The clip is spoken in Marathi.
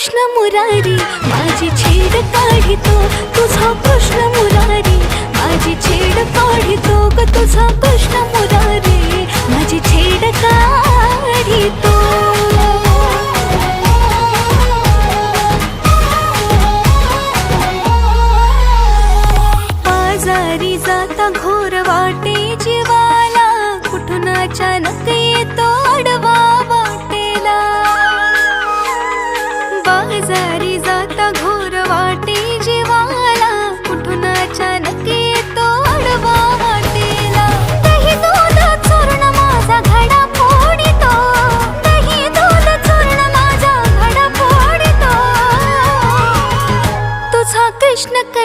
कृष्ण मुरारी माझी छेड काढितो तुझा कृष्ण मुरारी माझी छेड काढितो ग तुझा कृष्ण मुरारी माझी छेड काढितो बाजारी जाता घोर